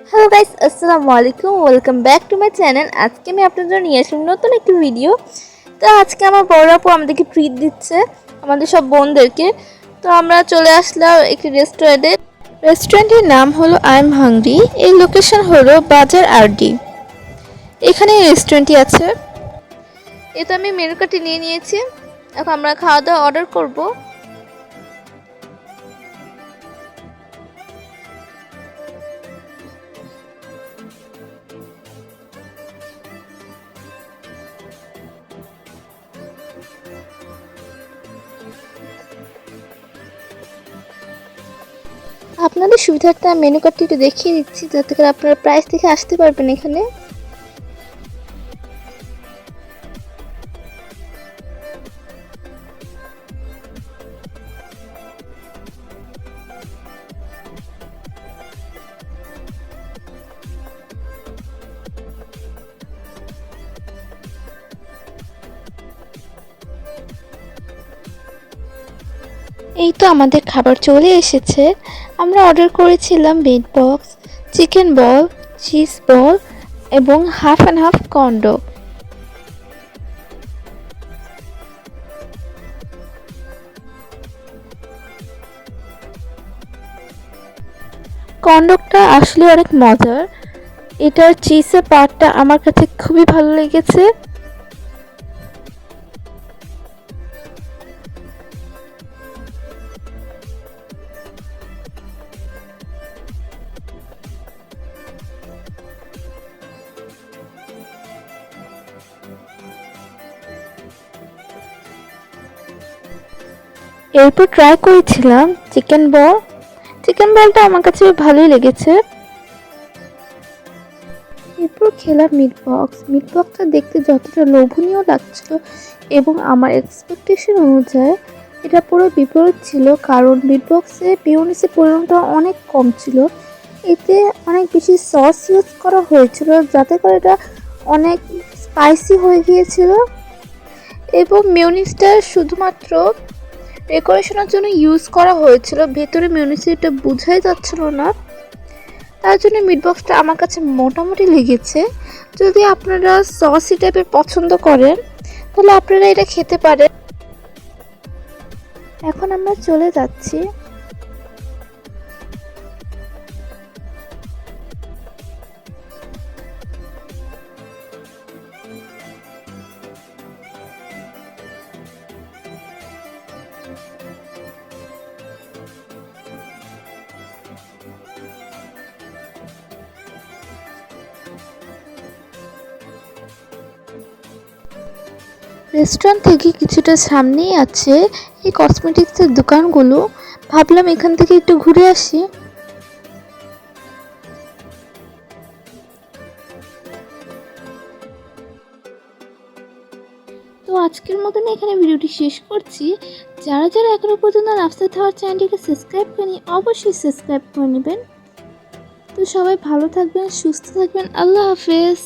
Hello guys, আসসালামু আলাইকুম। Welcome back to my channel. আজকে আমি আপনাদের জন্য নিয়ে আসলাম নতুন একটি ভিডিও। তো আজকে আমার বড় আপু আমাদেরকে ট্রিট দিচ্ছে, আমাদের সব বোনদেরকে। তো আমরা চলে আসলাম একটি রেস্টুরেন্টে। রেস্টুরেন্টের নাম হলো আই এম হাংরি। এই লোকেশন হলো বাজার আরডি। এখানে এই রেস্টুরেন্টটি আছে। এটা আমি মেনু কার্ডটি নিয়ে নিয়েছি। এখন আমরা খাওয়া দাওয়া অর্ডার করব। আপনাদের সুবিধার্থে মেনু কার্ডটি একটু দেখিয়ে দিচ্ছি, যাতে করে আপনারা প্রাইস দেখে আসতে পারবেন এখানে। এই তো আমাদের খাবার চলে এসেছে। আমরা অর্ডার করেছিলাম মিট বক্স, চিকেন বল, চিজ বল এবং হাফ অ্যান্ড হাফ কর্ন। কর্নটা আসলে অনেক মজার। এটার চিজের পার্টটা আমার কাছে খুবই ভালো লেগেছে। এরপর ট্রাই করেছিলাম চিকেন বল। চিকেন বলটা আমার কাছে ভালোই লেগেছে। এরপর খেলাম মিট বক্স। মিট বক্সটা দেখতে যতটা লোভনীয় লাগছিল এবং আমার এক্সপেকটেশন অনুযায়ী এটা পুরো বিপরীত ছিল, কারণ মিট বক্সে মেয়োনিজের পরিমাণটা অনেক কম ছিল। এতে অনেক বেশি সস ইউজ করা হয়েছিল, যাতে করে এটা অনেক স্পাইসি হয়ে গিয়েছিল এবং মেয়োনিজটা শুধুমাত্র ডেকোরেশনের জন্য ইউজ করা হয়েছিল। ভেতরে মেয়োনিজ এটা বোঝাই যাচ্ছিল না। তার জন্য মিট বক্সটা আমার কাছে মোটামুটি লেগেছে। যদি আপনারা সসি টাইপের পছন্দ করেন তাহলে আপনারা এটা খেতে পারেন। এখন আমরা চলে যাচ্ছি। রেস্টুরেন্ট থেকে কিছুটা সামনেই আছে এই কসমেটিক্সের দোকানগুলো। ভাবলাম এখান থেকে একটু ঘুরে আসি। তো আজকের মতন এখানে ভিডিওটি শেষ করছি। যারা যারা এখনো পর্যন্ত রাফসাত হাওয়ার চ্যানেলটিকে সাবস্ক্রাইব করেনি, অবশ্যই সাবস্ক্রাইব করে নেবেন। তো সবাই ভালো থাকবেন, সুস্থ থাকবেন। আল্লাহ হাফেজ।